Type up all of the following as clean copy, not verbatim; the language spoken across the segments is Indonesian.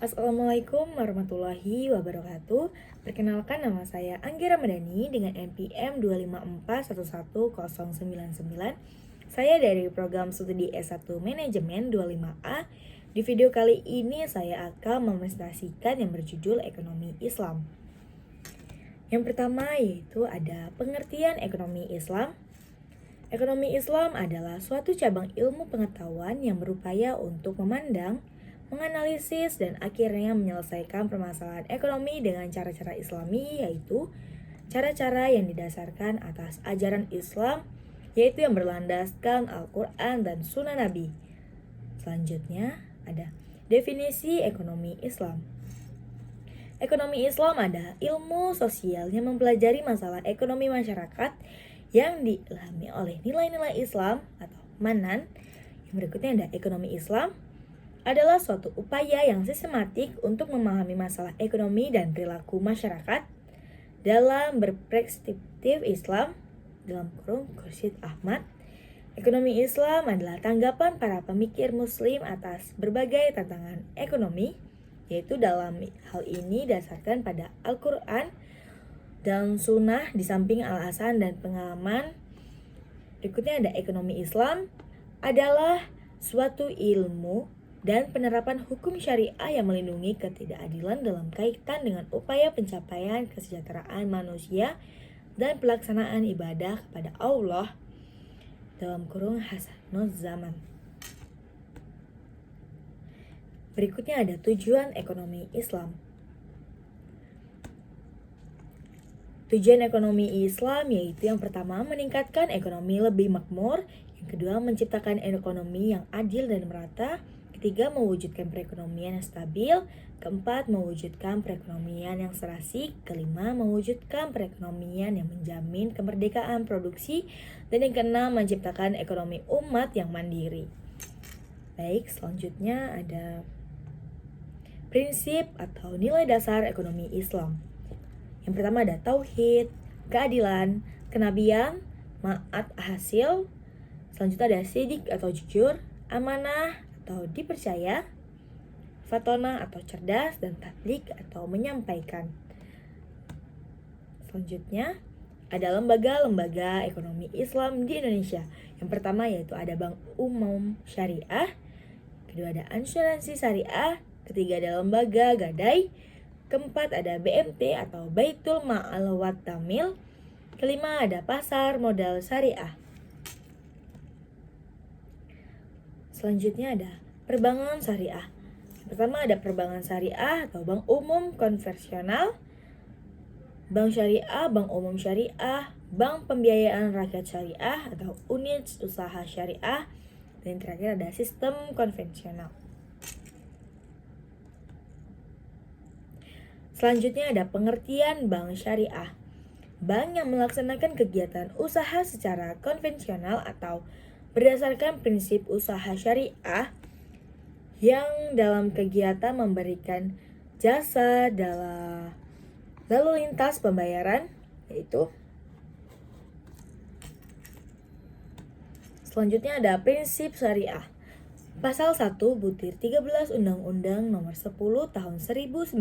Assalamualaikum warahmatullahi wabarakatuh. Perkenalkan, nama saya Anggi Ramadhani dengan NPM 254111099. Saya dari program studi S1 Manajemen 25A. Di video kali ini saya akan mempresentasikan yang berjudul Ekonomi Islam. Yang pertama yaitu ada pengertian ekonomi Islam. Ekonomi Islam adalah suatu cabang ilmu pengetahuan yang berupaya untuk memandang, menganalisis, dan akhirnya menyelesaikan permasalahan ekonomi dengan cara-cara Islami, yaitu cara-cara yang didasarkan atas ajaran Islam, yaitu yang berlandaskan Al-Quran dan Sunnah Nabi. Selanjutnya ada definisi ekonomi Islam. Ekonomi Islam adalah ilmu sosial yang mempelajari masalah ekonomi masyarakat yang diilhami oleh nilai-nilai Islam atau manan. Yang berikutnya ada ekonomi Islam adalah suatu upaya yang sistematik untuk memahami masalah ekonomi dan perilaku masyarakat dalam berperspektif Islam, dalam kurung Khursyid Ahmad. Ekonomi Islam adalah tanggapan para pemikir muslim atas berbagai tantangan ekonomi, yaitu dalam hal ini dasarkan pada Al-Quran dan Sunnah di samping alasan dan pengalaman. Berikutnya ada ekonomi Islam adalah suatu ilmu dan penerapan hukum syariah yang melindungi ketidakadilan dalam kaitan dengan upaya pencapaian kesejahteraan manusia dan pelaksanaan ibadah kepada Allah dalam kurung hasanul zaman. Berikutnya ada tujuan ekonomi Islam. Tujuan ekonomi Islam yaitu yang pertama meningkatkan ekonomi lebih makmur, yang kedua menciptakan ekonomi yang adil dan merata, ketiga mewujudkan perekonomian yang stabil, keempat mewujudkan perekonomian yang serasi, kelima mewujudkan perekonomian yang menjamin kemerdekaan produksi, dan yang keenam menciptakan ekonomi umat yang mandiri. Baik, selanjutnya ada prinsip atau nilai dasar ekonomi Islam. Yang pertama ada tauhid, keadilan, kenabian, ma'at hasil. Selanjutnya ada sidik atau jujur, amanah atau dipercaya, fatona atau cerdas, dan tablik atau menyampaikan. Selanjutnya ada lembaga-lembaga ekonomi Islam di Indonesia. Yang pertama yaitu ada Bank Umum Syariah, kedua ada Asuransi Syariah, ketiga ada lembaga gadai, keempat ada BMT atau Baitul Ma'al wa Tamil, kelima ada pasar modal syariah. Selanjutnya ada perbankan syariah. Pertama ada perbankan syariah atau bank umum konvensional, bank syariah, bank umum syariah, bank pembiayaan rakyat syariah atau unit usaha syariah, dan terakhir ada sistem konvensional. Selanjutnya ada pengertian bank syariah. Bank yang melaksanakan kegiatan usaha secara konvensional atau berdasarkan prinsip usaha syariah yang dalam kegiatan memberikan jasa dalam lalu lintas pembayaran, yaitu selanjutnya ada prinsip syariah. Pasal 1 butir 13 Undang-Undang Nomor 10 Tahun 1998,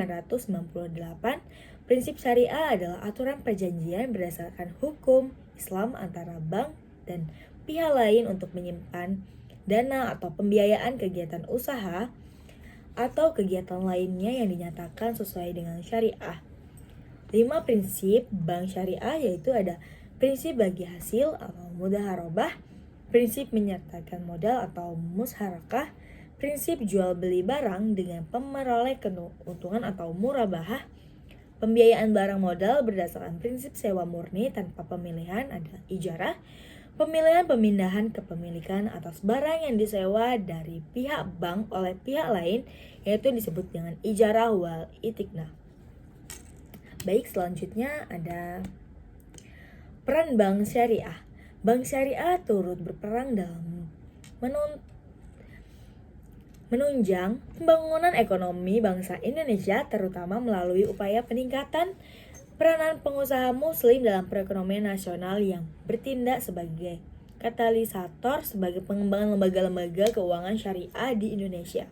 prinsip syariah adalah aturan perjanjian berdasarkan hukum Islam antara bank dan pihak lain untuk menyimpan dana atau pembiayaan kegiatan usaha atau kegiatan lainnya yang dinyatakan sesuai dengan syariah. 5 prinsip bank syariah yaitu ada prinsip bagi hasil atau mudhaharabah, prinsip menyertakan modal atau musharakah, prinsip jual beli barang dengan pemeroleh keuntungan atau murabahah, pembiayaan barang modal berdasarkan prinsip sewa murni tanpa pemilihan adalah ijarah, pemilihan pemindahan kepemilikan atas barang yang disewa dari pihak bank oleh pihak lain yaitu disebut dengan ijarah wal itikna. Baik, selanjutnya ada peran bank syariah. Bank syariah turut berperan dalam menunjang pembangunan ekonomi bangsa Indonesia, terutama melalui upaya peningkatan peranan pengusaha muslim dalam perekonomian nasional yang bertindak sebagai katalisator sebagai pengembangan lembaga-lembaga keuangan syariah di Indonesia.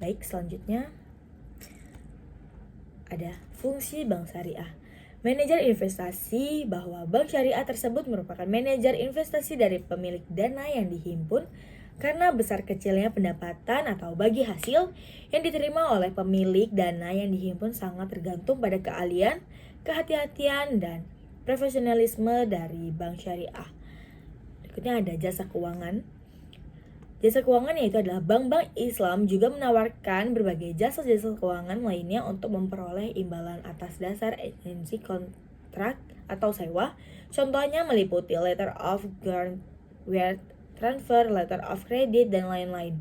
Baik, selanjutnya ada fungsi bank syariah. Manajer investasi bahwa bank syariah tersebut merupakan manajer investasi dari pemilik dana yang dihimpun karena besar kecilnya pendapatan atau bagi hasil yang diterima oleh pemilik dana yang dihimpun sangat tergantung pada keahlian, kehati-hatian, dan profesionalisme dari bank syariah. Berikutnya ada jasa keuangan. Jasa keuangan yaitu adalah bank-bank Islam juga menawarkan berbagai jasa-jasa keuangan lainnya untuk memperoleh imbalan atas dasar agensi kontrak atau sewa. Contohnya meliputi letter of grant, wire transfer, letter of credit, dan lain-lain.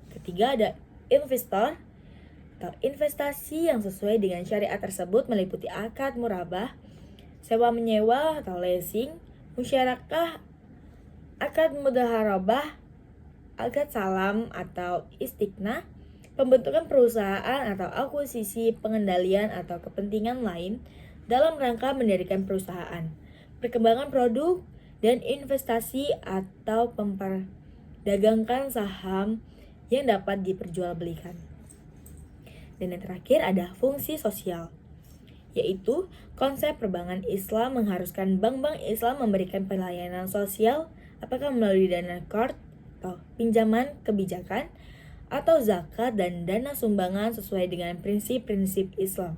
Ketiga ada investor atau investasi yang sesuai dengan syariat tersebut meliputi akad murabah, sewa menyewa atau leasing, musyarakah, akad mudaharabah, akad salam atau istiqnah, pembentukan perusahaan atau akuisisi, pengendalian atau kepentingan lain dalam rangka mendirikan perusahaan, perkembangan produk, dan investasi atau memperdagangkan saham yang dapat diperjualbelikan. Dan yang terakhir ada fungsi sosial, yaitu konsep perbankan Islam mengharuskan bank-bank Islam memberikan pelayanan sosial, apakah melalui dana card atau pinjaman kebijakan, atau zakat dan dana sumbangan sesuai dengan prinsip-prinsip Islam.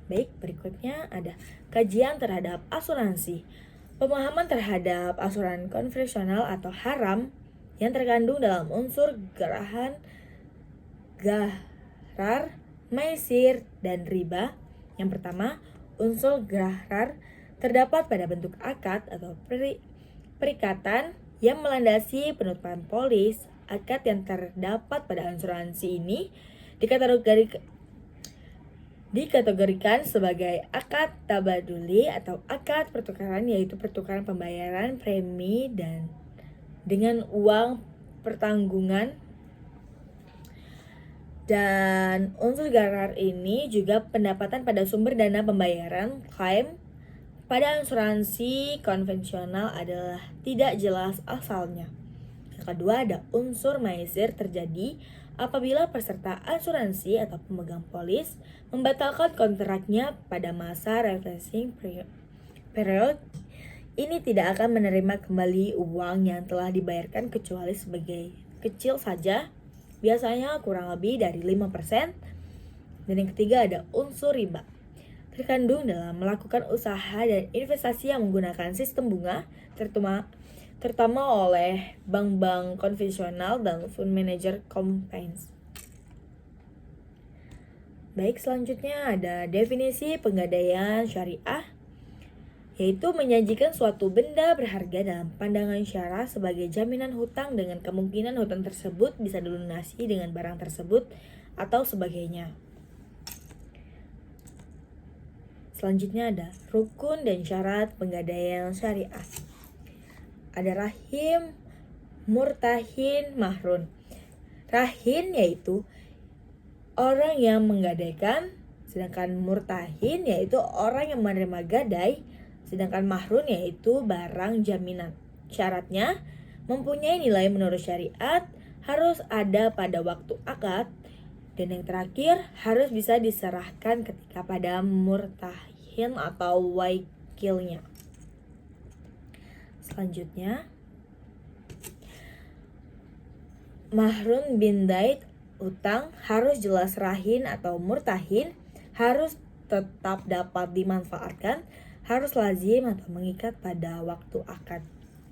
Baik, berikutnya ada kajian terhadap asuransi. Pemahaman terhadap asuransi konvensional atau haram yang terkandung dalam unsur gharar, maisir, dan riba. Yang pertama, unsur gharar terdapat pada bentuk akad atau perikatan yang melandasi penutupan polis. Akad yang terdapat pada asuransi ini dikategorikan sebagai akad tabaduli atau akad pertukaran, yaitu pertukaran pembayaran premi dan dengan uang pertanggungan. Dan unsur gharar ini juga pendapatan pada sumber dana pembayaran klaim pada asuransi konvensional adalah tidak jelas asalnya. Yang kedua ada unsur maisir terjadi apabila peserta asuransi atau pemegang polis membatalkan kontraknya pada masa refreshing period. Ini tidak akan menerima kembali uang yang telah dibayarkan kecuali sebagai kecil saja, biasanya kurang lebih dari 5%. Dan yang ketiga ada unsur riba, terkandung dalam melakukan usaha dan investasi yang menggunakan sistem bunga, terutama oleh bank-bank konvensional dan fund manager companies. Baik, selanjutnya ada definisi penggadaian syariah, yaitu menyajikan suatu benda berharga dalam pandangan syara sebagai jaminan hutang dengan kemungkinan hutang tersebut bisa dilunasi dengan barang tersebut atau sebagainya. Selanjutnya ada rukun dan syarat penggadaian syariah. Ada rahim, murtahin, mahrun. Rahin yaitu orang yang menggadaikan, sedangkan murtahin yaitu orang yang menerima gadai, sedangkan mahrun yaitu barang jaminan. Syaratnya mempunyai nilai menurut syariat, harus ada pada waktu akad, dan yang terakhir harus bisa diserahkan ketika pada murtahin atau wakilnya. Selanjutnya, mahrun bin dait, utang harus jelas rahin atau murtahin, harus tetap dapat dimanfaatkan, harus lazim atau mengikat pada waktu akad.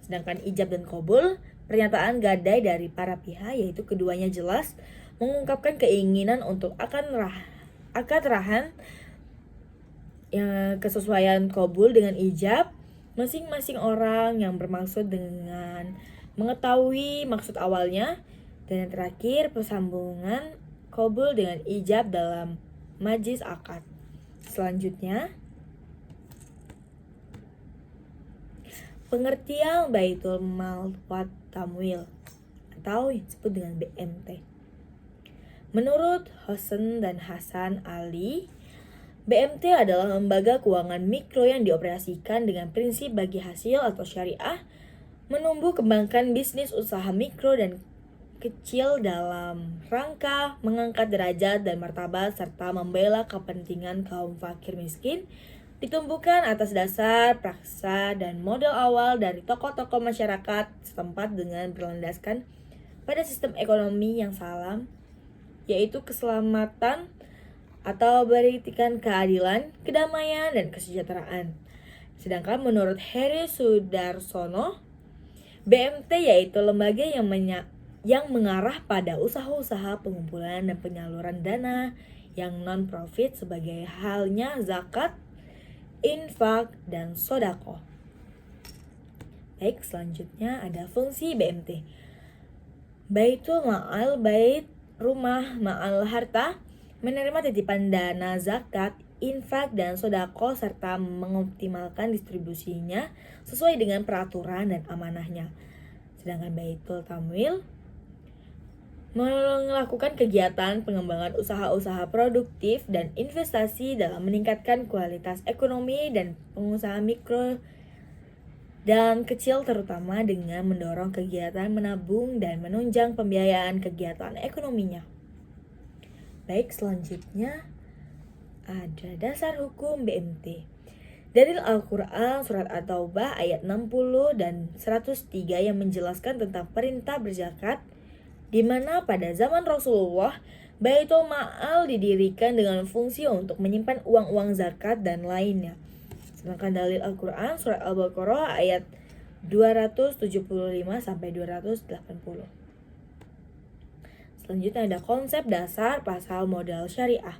Sedangkan ijab dan qabul, pernyataan gadai dari para pihak, yaitu keduanya jelas mengungkapkan keinginan untuk akad rahan yang kesesuaian qabul dengan ijab. Masing-masing orang yang bermaksud dengan mengetahui maksud awalnya. Dan yang terakhir, persambungan qabul dengan ijab dalam majlis akad. Selanjutnya, pengertian Baitul Mal wa Tamwil atau yang disebut dengan BMT. Menurut Hosen dan Hasan Ali, BMT adalah lembaga keuangan mikro yang dioperasikan dengan prinsip bagi hasil atau syariah, menumbuh kembangkan bisnis usaha mikro dan kecil dalam rangka mengangkat derajat dan martabat serta membela kepentingan kaum fakir miskin ditumbuhkan atas dasar praksa dan model awal dari tokoh-tokoh masyarakat setempat dengan berlandaskan pada sistem ekonomi yang salam, yaitu keselamatan atau beritikan keadilan, kedamaian, dan kesejahteraan. Sedangkan menurut Heri Sudarsono, BMT yaitu lembaga yang mengarah pada usaha-usaha pengumpulan dan penyaluran dana yang non-profit sebagai halnya zakat, infak, dan sodako. Baik, selanjutnya ada fungsi BMT. Baitul Ma'al, bait rumah ma'al harta, menerima titipan dana zakat, infak, dan sodako serta mengoptimalkan distribusinya sesuai dengan peraturan dan amanahnya. Sedangkan Baitul Tamwil melakukan kegiatan pengembangan usaha-usaha produktif dan investasi dalam meningkatkan kualitas ekonomi dan pengusaha mikro dan kecil, terutama dengan mendorong kegiatan menabung dan menunjang pembiayaan kegiatan ekonominya. Baik, selanjutnya ada dasar hukum BMT. Dalil Al-Quran Surat At-Taubah ayat 60 dan 103 yang menjelaskan tentang perintah berzakat, di mana pada zaman Rasulullah, Baitul Ma'al didirikan dengan fungsi untuk menyimpan uang-uang zakat dan lainnya. Sedangkan dalil Al-Quran Surat Al-Baqarah ayat 275-280. Selanjutnya ada konsep dasar pasal modal syariah.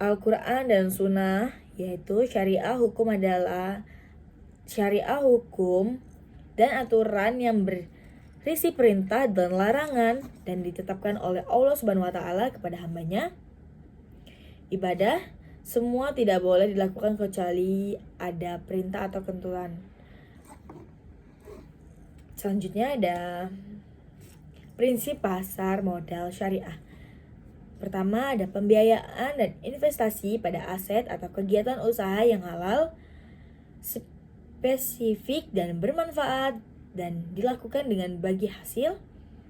Al-Quran dan Sunnah, yaitu syariah hukum adalah syariah hukum dan aturan yang berisi perintah dan larangan dan ditetapkan oleh Allah Subhanahu wa taala kepada hambanya. Ibadah semua tidak boleh dilakukan kecuali ada perintah atau ketentuan. Selanjutnya ada prinsip pasar modal syariah. Pertama, ada pembiayaan dan investasi pada aset atau kegiatan usaha yang halal, spesifik dan bermanfaat dan dilakukan dengan bagi hasil.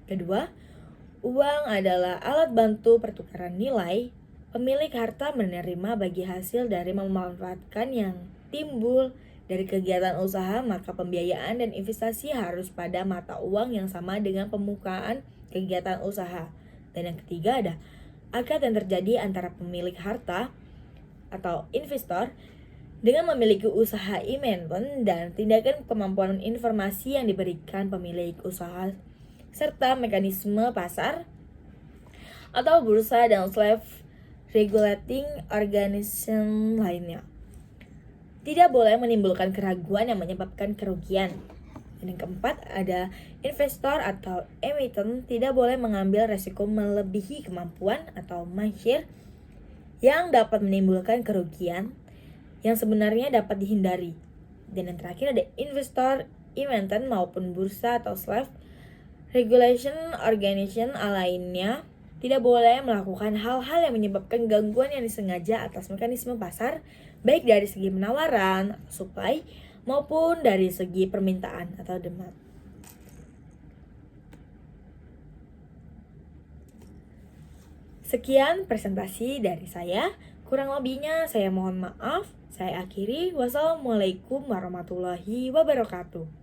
Kedua, uang adalah alat bantu pertukaran nilai. Pemilik harta menerima bagi hasil dari memanfaatkan yang timbul dari kegiatan usaha, maka pembiayaan dan investasi harus pada mata uang yang sama dengan pembukaan kegiatan usaha. Dan yang ketiga ada akad yang terjadi antara pemilik harta atau investor dengan memiliki usaha investment dan tindakan kemampuan informasi yang diberikan pemilik usaha serta mekanisme pasar atau bursa dan self-regulating organization lainnya. Tidak boleh menimbulkan keraguan yang menyebabkan kerugian. Dan yang keempat ada investor atau emiten tidak boleh mengambil resiko melebihi kemampuan atau mahir yang dapat menimbulkan kerugian yang sebenarnya dapat dihindari. Dan yang terakhir ada investor emiten maupun bursa atau self regulation organization lainnya tidak boleh melakukan hal-hal yang menyebabkan gangguan yang disengaja atas mekanisme pasar, baik dari segi penawaran, supply, maupun dari segi permintaan atau demand. Sekian presentasi dari saya. Kurang lebihnya saya mohon maaf. Saya akhiri. Wassalamualaikum warahmatullahi wabarakatuh.